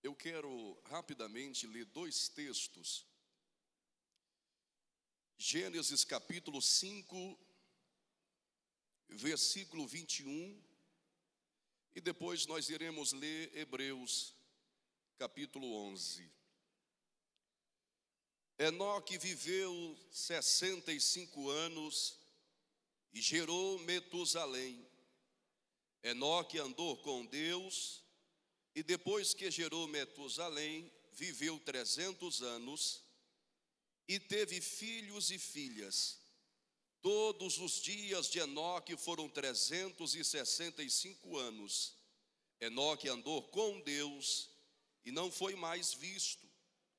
Eu quero rapidamente ler dois textos. Gênesis capítulo 5, versículo 21, e depois nós iremos ler Hebreus capítulo 11. Enoque viveu 65 anos e gerou Metusalém. Enoque andou com Deus e depois que gerou Metusalém, viveu 300 anos e teve filhos e filhas. Todos os dias de Enoque foram 365 anos. Enoque andou com Deus e não foi mais visto,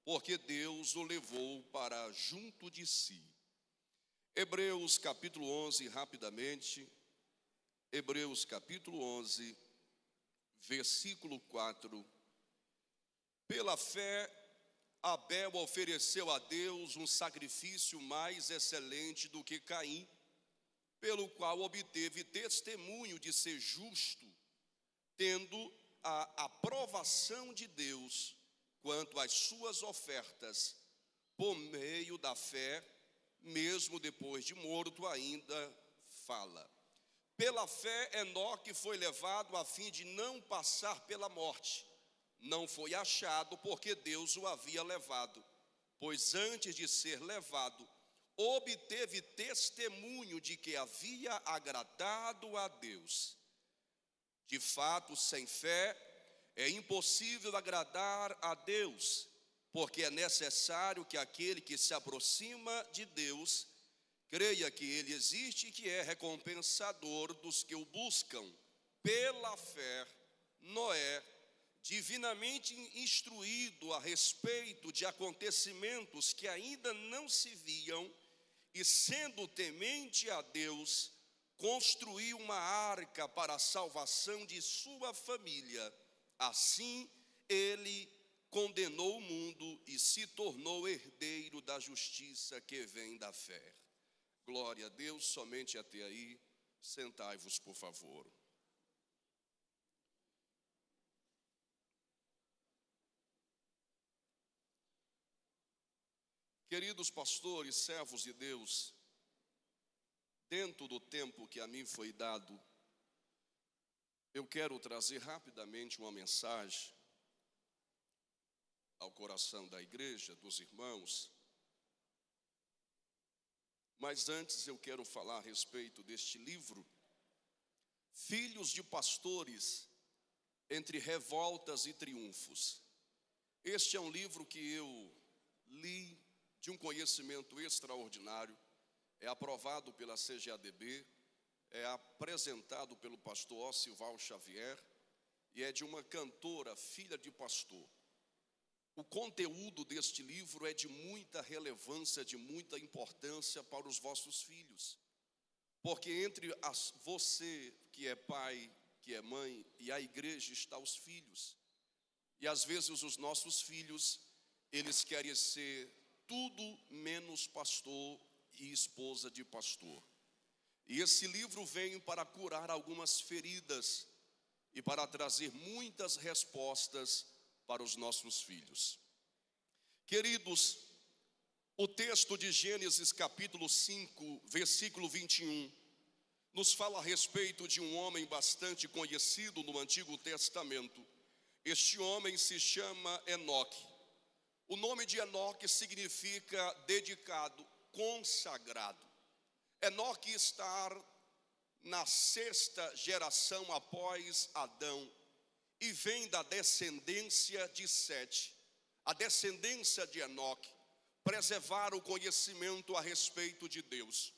porque Deus o levou para junto de si. Hebreus capítulo 11, rapidamente. Hebreus capítulo 11, versículo 4. Pela fé, Abel ofereceu a Deus um sacrifício mais excelente do que Caim, pelo qual obteve testemunho de ser justo, tendo a aprovação de Deus quanto às suas ofertas. Por meio da fé, mesmo depois de morto, ainda fala. Pela fé, Enoque foi levado a fim de não passar pela morte. Não foi achado porque Deus o havia levado, pois antes de ser levado, obteve testemunho de que havia agradado a Deus. De fato, sem fé, é impossível agradar a Deus, porque é necessário que aquele que se aproxima de Deus creia que Ele existe e que é recompensador dos que o buscam. Pela fé, Noé, divinamente instruído a respeito de acontecimentos que ainda não se viam, e sendo temente a Deus, construiu uma arca para a salvação de sua família. Assim, ele condenou o mundo e se tornou herdeiro da justiça que vem da fé. Glória a Deus. Somente até aí. Sentai-vos, por favor. Queridos pastores, servos de Deus, dentro do tempo que a mim foi dado, eu quero trazer rapidamente uma mensagem ao coração da igreja, dos irmãos. Mas antes eu quero falar a respeito deste livro, Filhos de Pastores, entre Revoltas e Triunfos. Este é um livro que eu li de um conhecimento extraordinário, é aprovado pela CGADB, é apresentado pelo pastor Oscival Xavier e é de uma cantora, filha de pastor. O conteúdo deste livro é de muita relevância, de muita importância para os vossos filhos. Porque entre você que é pai, que é mãe, e a igreja está os filhos. E às vezes os nossos filhos, eles querem ser tudo menos pastor e esposa de pastor. E esse livro vem para curar algumas feridas e para trazer muitas respostas para os nossos filhos. Queridos, o texto de Gênesis capítulo 5, versículo 21, nos fala a respeito de um homem bastante conhecido no Antigo Testamento. Este homem se chama Enoque. O nome de Enoque significa dedicado, consagrado. Enoque está na 6ª geração após Adão e vem da descendência de Sete. A descendência de Enoque preservaram o conhecimento a respeito de Deus.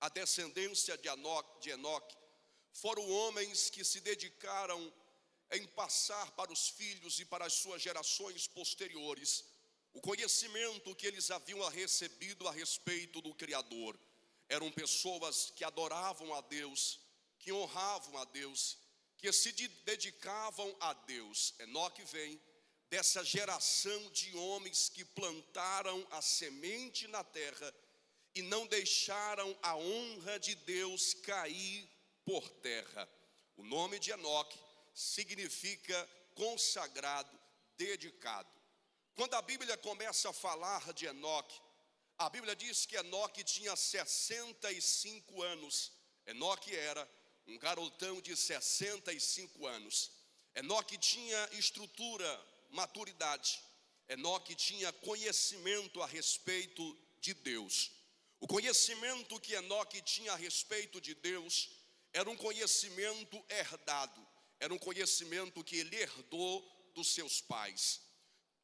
A descendência de Enoque foram homens que se dedicaram em passar para os filhos e para as suas gerações posteriores o conhecimento que eles haviam recebido a respeito do Criador. Eram pessoas que adoravam a Deus, que honravam a Deus, que se dedicavam a Deus. Enoque vem dessa geração de homens que plantaram a semente na terra e não deixaram a honra de Deus cair por terra. O nome de Enoque significa consagrado, dedicado. Quando a Bíblia começa a falar de Enoque, a Bíblia diz que Enoque tinha 65 anos. Enoque era um garotão de 65 anos. Enoque tinha estrutura, maturidade. Enoque tinha conhecimento a respeito de Deus. O conhecimento que Enoque tinha a respeito de Deus era um conhecimento herdado. Era um conhecimento que ele herdou dos seus pais.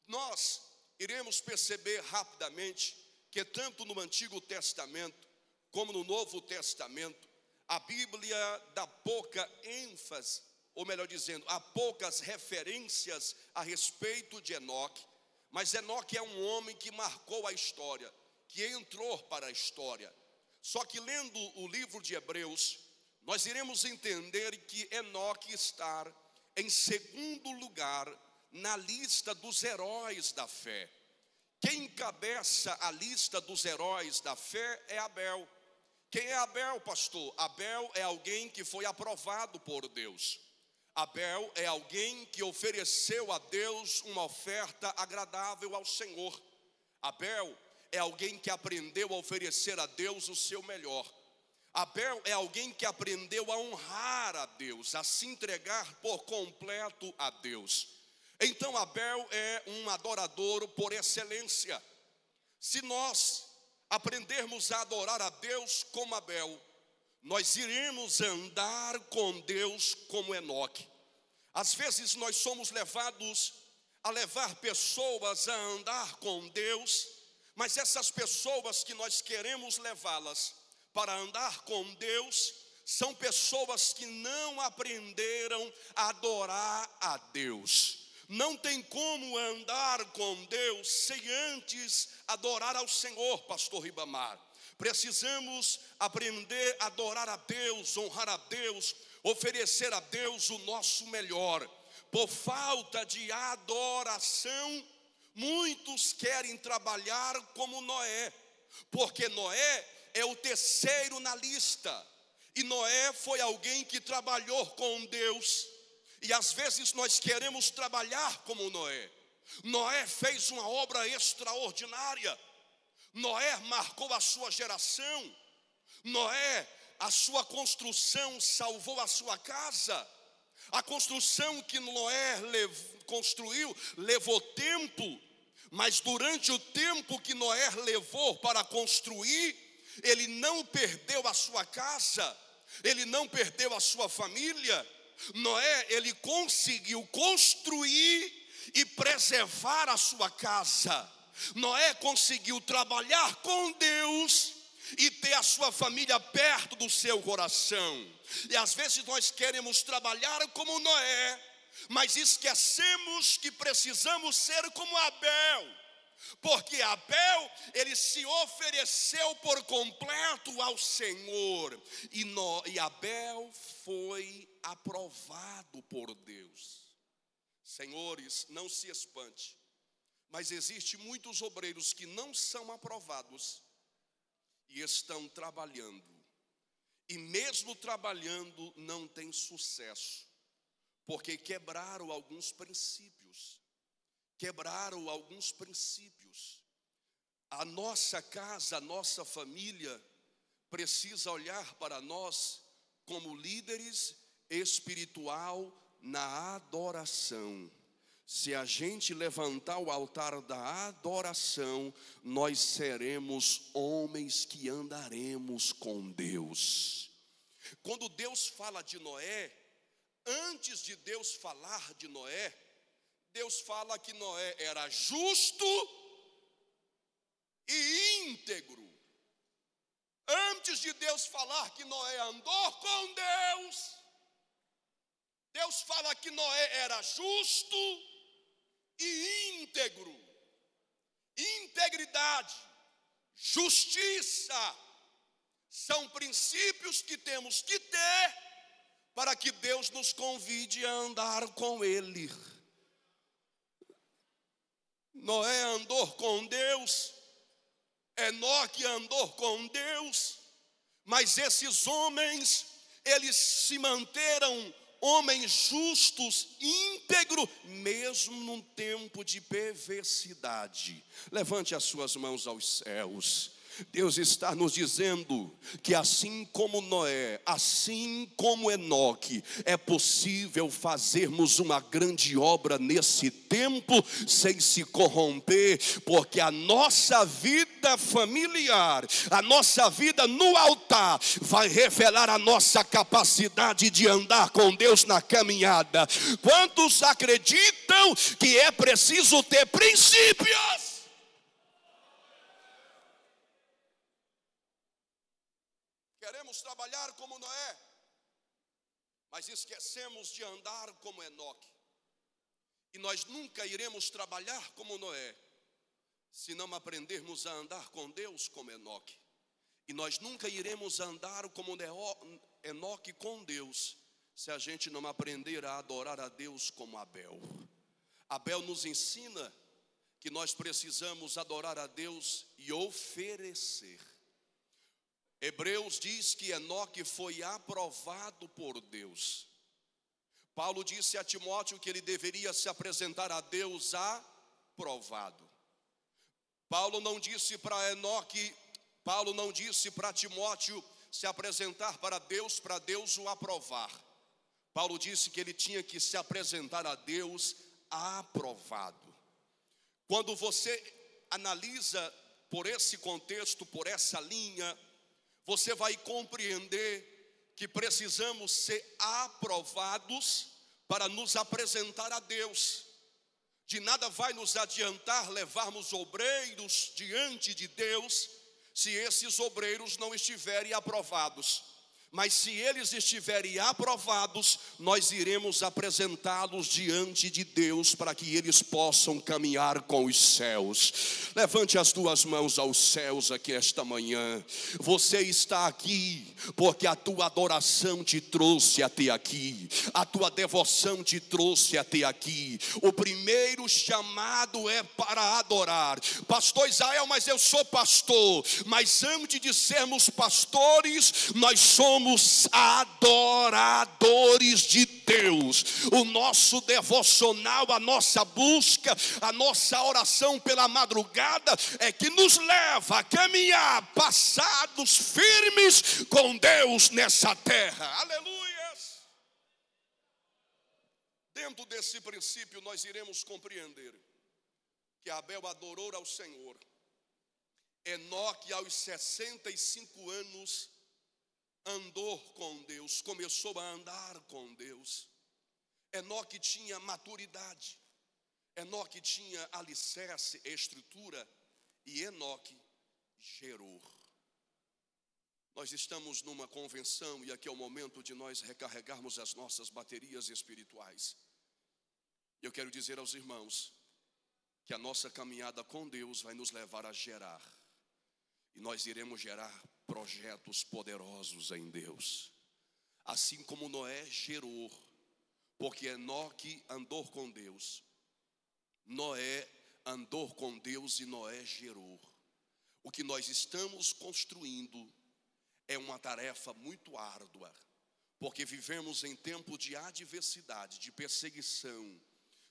Nós iremos perceber rapidamente que tanto no Antigo Testamento como no Novo Testamento, a Bíblia dá pouca ênfase, ou melhor dizendo, há poucas referências a respeito de Enoque. Mas Enoque é um homem que marcou a história, que entrou para a história. Só que lendo o livro de Hebreus, nós iremos entender que Enoque está em segundo lugar na lista dos heróis da fé. Quem encabeça a lista dos heróis da fé é Abel. Quem é Abel, pastor? Abel é alguém que foi aprovado por Deus. Abel é alguém que ofereceu a Deus uma oferta agradável ao Senhor. Abel é alguém que aprendeu a oferecer a Deus o seu melhor. Abel é alguém que aprendeu a honrar a Deus, a se entregar por completo a Deus. Então Abel é um adorador por excelência. Se nós aprendermos a adorar a Deus como Abel, nós iremos andar com Deus como Enoque. Às vezes nós somos levados a levar pessoas a andar com Deus, mas essas pessoas que nós queremos levá-las para andar com Deus são pessoas que não aprenderam a adorar a Deus. Não tem como andar com Deus sem antes adorar ao Senhor, pastor Ribamar. Precisamos aprender a adorar a Deus, honrar a Deus, oferecer a Deus o nosso melhor. Por falta de adoração, muitos querem trabalhar como Noé, porque Noé é o terceiro na lista. E Noé foi alguém que trabalhou com Deus. E às vezes nós queremos trabalhar como Noé. Noé fez uma obra extraordinária. Noé marcou a sua geração. Noé, a sua construção salvou a sua casa. A construção que Noé construiu levou tempo, mas durante o tempo que Noé levou para construir, ele não perdeu a sua casa, ele não perdeu a sua família. Noé, ele conseguiu construir e preservar a sua casa. Noé conseguiu trabalhar com Deus e ter a sua família perto do seu coração. E às vezes nós queremos trabalhar como Noé, mas esquecemos que precisamos ser como Abel. Porque Abel, ele se ofereceu por completo ao Senhor. E Abel foi aprovado por Deus. Senhores, não se espante, mas existem muitos obreiros que não são aprovados e estão trabalhando. E mesmo trabalhando não tem sucesso, porque quebraram alguns princípios. Quebraram alguns princípios. A nossa casa, a nossa família precisa olhar para nós como líderes espiritual na adoração. Se a gente levantar o altar da adoração, nós seremos homens que andaremos com Deus. Quando Deus fala de Noé, antes de Deus falar de Noé, Deus fala que Noé era justo e íntegro. Antes de Deus falar que Noé andou com Deus, Deus fala que Noé era justo e íntegro. Integridade, justiça, são princípios que temos que ter para que Deus nos convide a andar com Ele. Noé andou com Deus, Enoque andou com Deus, mas esses homens, eles se manteram homens justos, íntegro, mesmo num tempo de perversidade. Levante as suas mãos aos céus. Deus está nos dizendo que assim como Noé, assim como Enoque, é possível fazermos uma grande obra nesse tempo sem se corromper, porque a nossa vida familiar, a nossa vida no altar, vai revelar a nossa capacidade de andar com Deus na caminhada. Quantos acreditam que é preciso ter princípios? Queremos trabalhar como Noé, mas esquecemos de andar como Enoque. E nós nunca iremos trabalhar como Noé, se não aprendermos a andar com Deus como Enoque. E nós nunca iremos andar como Enoque com Deus, se a gente não aprender a adorar a Deus como Abel. Abel nos ensina que nós precisamos adorar a Deus e oferecer. Hebreus diz que Enoque foi aprovado por Deus. Paulo disse a Timóteo que ele deveria se apresentar a Deus aprovado. Paulo não disse para Timóteo se apresentar para Deus o aprovar. Paulo disse que ele tinha que se apresentar a Deus aprovado. Quando você analisa por esse contexto, por essa linha, você vai compreender que precisamos ser aprovados para nos apresentar a Deus. De nada vai nos adiantar levarmos obreiros diante de Deus, se esses obreiros não estiverem aprovados. Mas se eles estiverem aprovados, nós iremos apresentá-los diante de Deus para que eles possam caminhar com os céus. Levante as duas mãos aos céus aqui esta manhã. Você está aqui porque a tua adoração te trouxe até aqui, a tua devoção te trouxe até aqui. O primeiro chamado é para adorar. Pastor Israel, mas eu sou pastor. Mas antes de sermos pastores, nós somos adoradores de Deus. O nosso devocional, a nossa busca, a nossa oração pela madrugada é que nos leva a caminhar passados firmes com Deus nessa terra. Aleluia! Dentro desse princípio nós iremos compreender que Abel adorou ao Senhor. Enoque aos 65 anos andou com Deus, começou a andar com Deus. Enoque tinha maturidade, Enoque tinha alicerce, estrutura, e Enoque gerou. Nós estamos numa convenção e aqui é o momento de nós recarregarmos as nossas baterias espirituais. Eu quero dizer aos irmãos que a nossa caminhada com Deus vai nos levar a gerar. E nós iremos gerar projetos poderosos em Deus. Assim como Noé gerou, porque Enoque andou com Deus. Noé andou com Deus e Noé gerou. O que nós estamos construindo é uma tarefa muito árdua, porque vivemos em tempo de adversidade, de perseguição.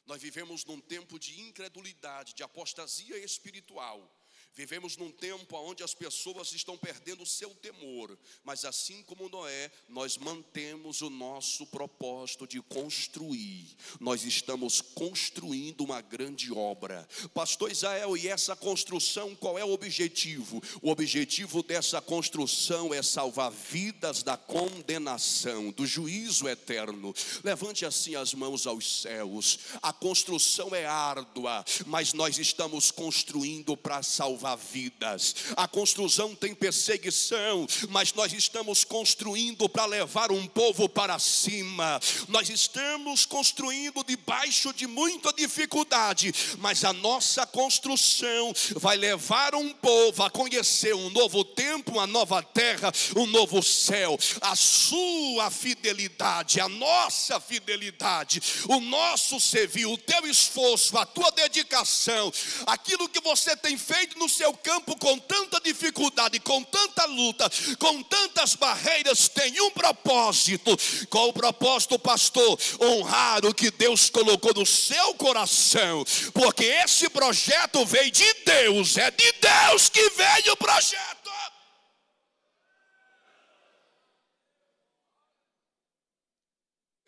Nós vivemos num tempo de incredulidade, de apostasia espiritual. Vivemos num tempo onde as pessoas estão perdendo o seu temor. Mas assim como Noé, nós mantemos o nosso propósito de construir. Nós estamos construindo uma grande obra. Pastor Israel, e essa construção, qual é o objetivo? O objetivo dessa construção é salvar vidas da condenação, do juízo eterno. Levante assim as mãos aos céus. A construção é árdua, mas nós estamos construindo para salvar vidas. A construção tem perseguição, mas nós estamos construindo para levar um povo para cima. Nós estamos construindo debaixo de muita dificuldade, mas a nossa construção vai levar um povo a conhecer um novo tempo, uma nova terra, um novo céu. A sua fidelidade, a nossa fidelidade, o nosso servir, o teu esforço, a tua dedicação, aquilo que você tem feito no seu campo com tanta dificuldade, com tanta luta, com tantas barreiras, tem um propósito. Qual o propósito, pastor? Honrar o que Deus colocou no seu coração, porque esse projeto veio de Deus, é de Deus que veio o projeto.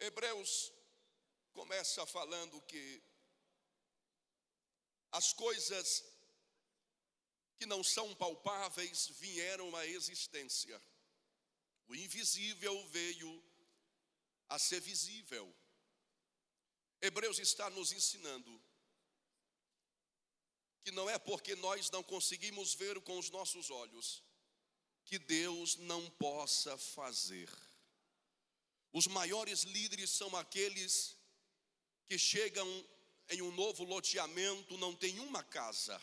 Hebreus começa falando que as coisas que não são palpáveis vieram à existência. O invisível veio a ser visível. Hebreus está nos ensinando que não é porque nós não conseguimos ver com os nossos olhos que Deus não possa fazer. Os maiores líderes são aqueles que chegam em um novo loteamento, não tem uma casa,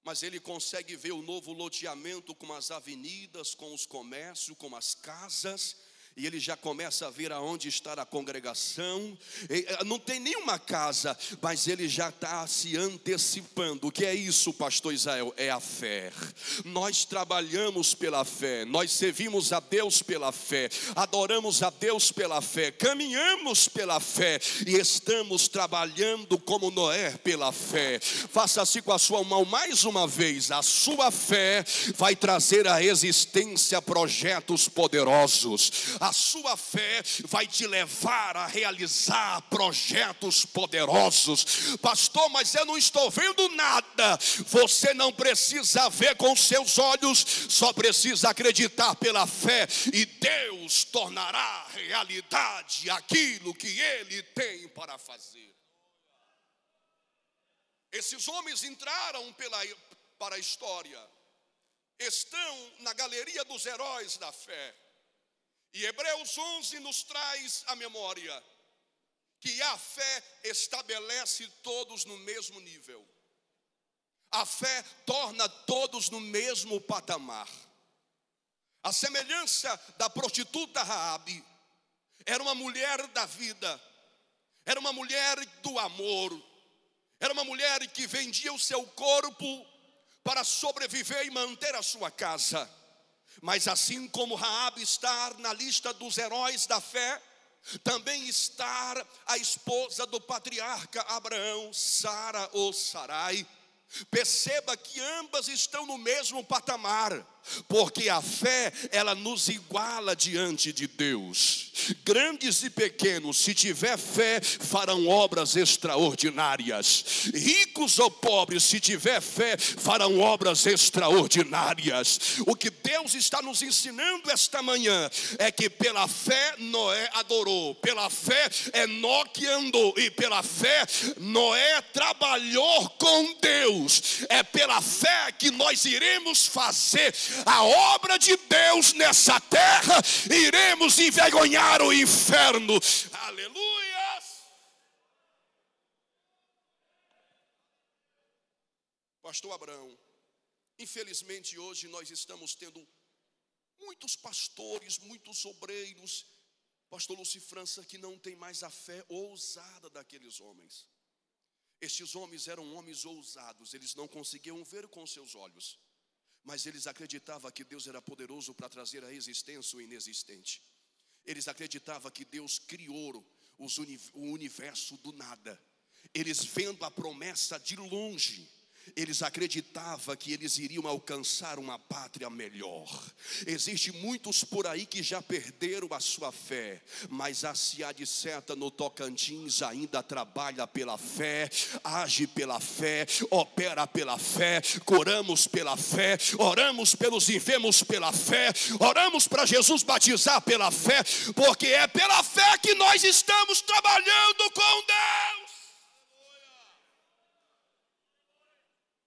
mas ele consegue ver o novo loteamento com as avenidas, com os comércios, com as casas, e ele já começa a ver aonde está a congregação. Não tem nenhuma casa, mas ele já está se antecipando. O que é isso, pastor Israel? É a fé. Nós trabalhamos pela fé, nós servimos a Deus pela fé, adoramos a Deus pela fé, caminhamos pela fé e estamos trabalhando como Noé pela fé. Faça assim com a sua mão mais uma vez. A sua fé vai trazer à existência projetos poderosos. A sua fé vai te levar a realizar projetos poderosos. Pastor, mas eu não estou vendo nada. Você não precisa ver com seus olhos, só precisa acreditar pela fé, e Deus tornará realidade aquilo que Ele tem para fazer. Esses homens entraram para a história, estão na galeria dos heróis da fé. E Hebreus 11 nos traz a memória que a fé estabelece todos no mesmo nível. A fé torna todos no mesmo patamar. A semelhança da prostituta Raabe, era uma mulher da vida, era uma mulher do amor, era uma mulher que vendia o seu corpo para sobreviver e manter a sua casa. Mas assim como Raabe está na lista dos heróis da fé, também está a esposa do patriarca Abraão, Sara ou Sarai. Perceba que ambas estão no mesmo patamar, porque a fé, ela nos iguala diante de Deus. Grandes e pequenos, se tiver fé, farão obras extraordinárias. Ricos ou pobres, se tiver fé, farão obras extraordinárias. O que Deus está nos ensinando esta manhã é que pela fé Noé adorou, pela fé Enoque andou, e pela fé Noé trabalhou com Deus. É pela fé que nós iremos fazer a obra de Deus nessa terra, iremos envergonhar o inferno. Aleluia! Pastor Abraão, infelizmente hoje nós estamos tendo muitos pastores, muitos obreiros, pastor Lúcio França, que não tem mais a fé ousada daqueles homens. Estes homens eram homens ousados, eles não conseguiam ver com seus olhos, mas eles acreditavam que Deus era poderoso para trazer à existência o inexistente. Eles acreditavam que Deus criou o universo do nada. Eles vendo a promessa de longe, eles acreditavam que eles iriam alcançar uma pátria melhor. Existem muitos por aí que já perderam a sua fé, mas a Cia de Seta no Tocantins ainda trabalha pela fé, age pela fé, opera pela fé, curamos pela fé, oramos pelos enfermos pela fé, oramos para Jesus batizar pela fé, porque é pela fé que nós estamos trabalhando com Deus.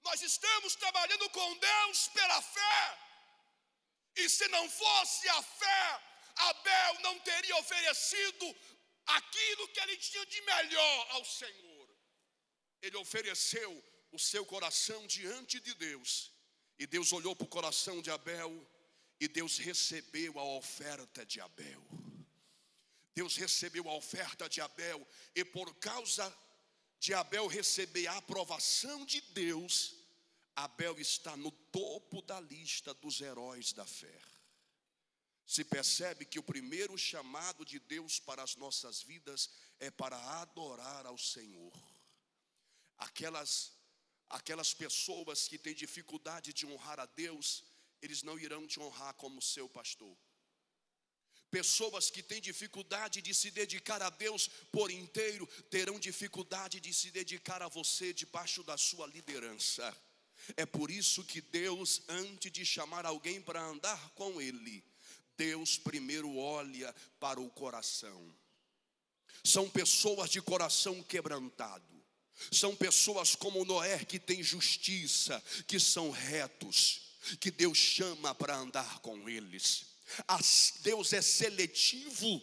Nós estamos trabalhando com Deus pela fé. E se não fosse a fé, Abel não teria oferecido aquilo que ele tinha de melhor ao Senhor. Ele ofereceu o seu coração diante de Deus, e Deus olhou para o coração de Abel, e Deus recebeu a oferta de Abel. Deus recebeu a oferta de Abel, e por causa de Abel receber a aprovação de Deus, Abel está no topo da lista dos heróis da fé. Se percebe que o primeiro chamado de Deus para as nossas vidas é para adorar ao Senhor. Aquelas pessoas que têm dificuldade de honrar a Deus, eles não irão te honrar como seu pastor. Pessoas que têm dificuldade de se dedicar a Deus por inteiro, terão dificuldade de se dedicar a você debaixo da sua liderança. É por isso que Deus, antes de chamar alguém para andar com Ele, Deus primeiro olha para o coração. São pessoas de coração quebrantado. São pessoas como Noé, que tem justiça, que são retos, que Deus chama para andar com eles. Deus é seletivo.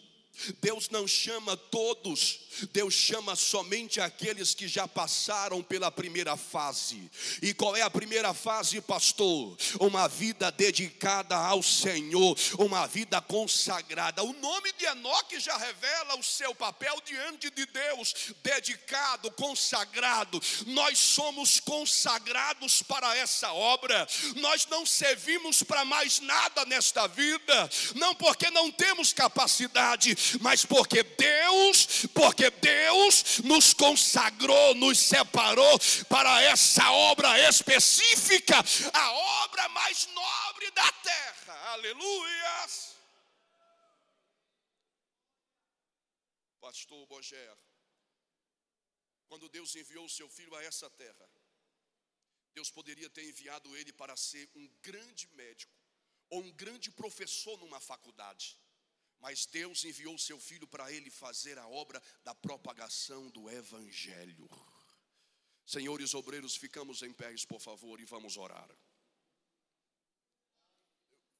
Deus não chama todos, Deus chama somente aqueles que já passaram pela primeira fase. E qual é a primeira fase, pastor? Uma vida dedicada ao Senhor, uma vida consagrada. O nome de Enoque já revela o seu papel diante de Deus, dedicado, consagrado. Nós somos consagrados para essa obra. Nós não servimos para mais nada nesta vida, não porque não temos capacidade, mas porque Deus nos consagrou, nos separou para essa obra específica, a obra mais nobre da terra. Aleluia! Pastor Boger, quando Deus enviou o seu filho a essa terra, Deus poderia ter enviado ele para ser um grande médico ou um grande professor numa faculdade. Mas Deus enviou o seu filho para ele fazer a obra da propagação do evangelho. Senhores obreiros, ficamos em pés, por favor, e vamos orar.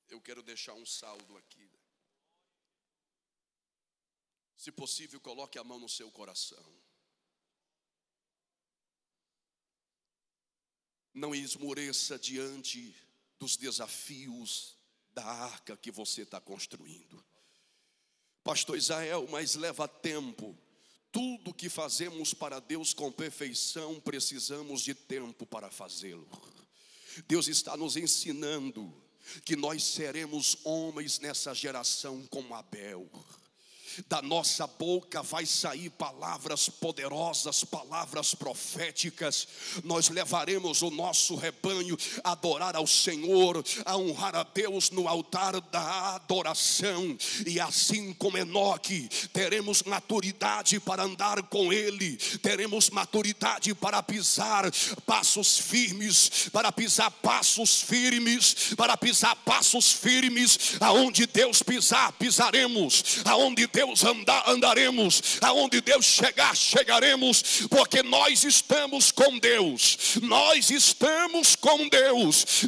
Eu quero deixar um saldo aqui. Se possível, coloque a mão no seu coração. Não esmoreça diante dos desafios da arca que você está construindo. Pastor Israel, mas leva tempo. Tudo que fazemos para Deus com perfeição, precisamos de tempo para fazê-lo. Deus está nos ensinando que nós seremos homens nessa geração como Abel. Da nossa boca vai sair palavras poderosas, palavras proféticas. Nós levaremos o nosso rebanho a adorar ao Senhor, a honrar a Deus no altar da adoração. E assim como Enoque, teremos maturidade para andar com Ele, teremos maturidade para pisar passos firmes, aonde Deus pisar, pisaremos, aonde Deus andaremos, aonde Deus chegar, chegaremos, porque nós estamos com Deus.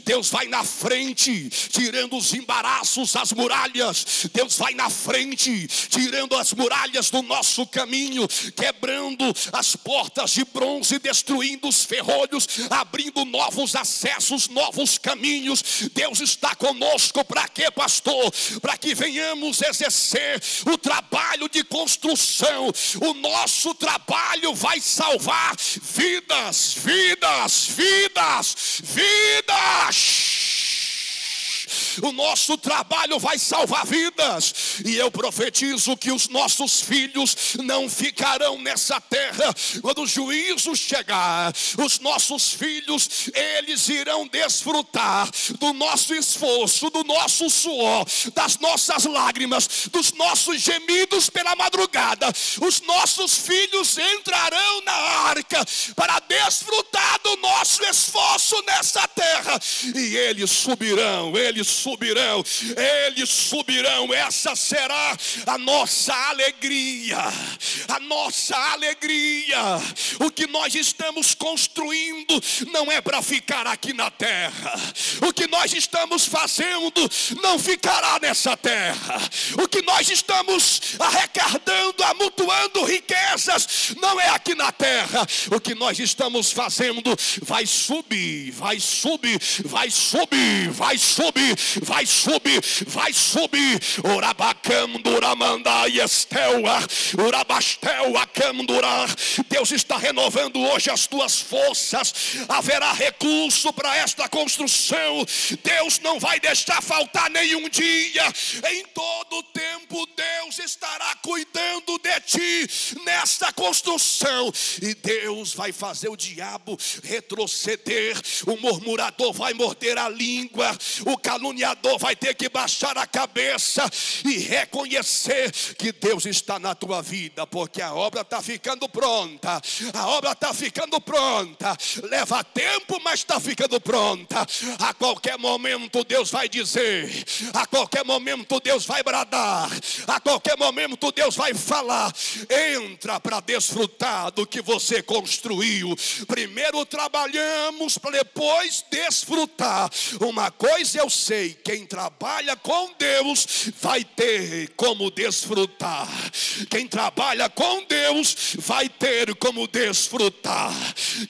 Deus vai na frente, tirando os embaraços, as muralhas. Deus vai na frente, tirando as muralhas do nosso caminho, quebrando as portas de bronze, destruindo os ferrolhos, abrindo novos acessos, novos caminhos. Deus está conosco. Para quê, pastor? Para que venhamos exercer o trabalho de construção. O nosso trabalho vai salvar vidas. O nosso trabalho vai salvar vidas. E eu profetizo que os nossos filhos não ficarão nessa terra quando o juízo chegar. Os nossos filhos, eles irão desfrutar do nosso esforço, do nosso suor, das nossas lágrimas, dos nossos gemidos pela madrugada. Os nossos filhos entrarão na arca para desfrutar do nosso esforço nessa terra. E eles subirão. Essa será a nossa alegria. O que nós estamos construindo não é para ficar aqui na terra. O que nós estamos fazendo não ficará nessa terra. O que nós estamos arrecadando, amontoando riquezas, não é aqui na terra. O que nós estamos fazendo vai subir vai subir, vai subir. Orabacamduramanda e Esteua, Urabastelua Camdurar. Deus está renovando hoje as tuas forças. Haverá recurso para esta construção. Deus não vai deixar faltar nenhum dia. Em todo tempo Deus estará cuidando de ti nesta construção. E Deus vai fazer o diabo retroceder. O murmurador vai morder a língua. O caluniador vai ter que baixar a cabeça e reconhecer que Deus está na tua vida, porque a obra está ficando pronta. A obra está ficando pronta. Leva tempo, mas está ficando pronta. A qualquer momento Deus vai dizer, a qualquer momento Deus vai bradar, a qualquer momento Deus vai falar. Entra para desfrutar do que você construiu. Primeiro trabalhamos para depois desfrutar. Uma coisa eu sei: quem trabalha com Deus vai ter como desfrutar. Quem trabalha com Deus vai ter como desfrutar.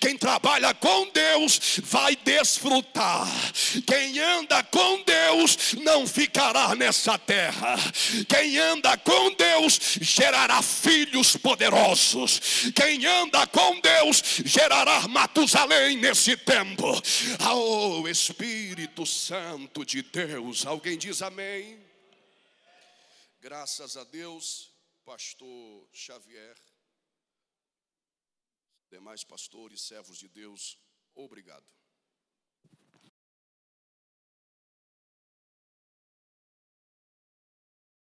Quem trabalha com Deus vai desfrutar. Quem anda com Deus não ficará nessa terra. Quem anda com Deus gerará filhos poderosos. Quem anda com Deus gerará Matusalém nesse tempo. Oh, Espírito Santo de Deus, alguém diz amém? Graças a Deus, pastor Xavier, demais pastores, servos de Deus, obrigado.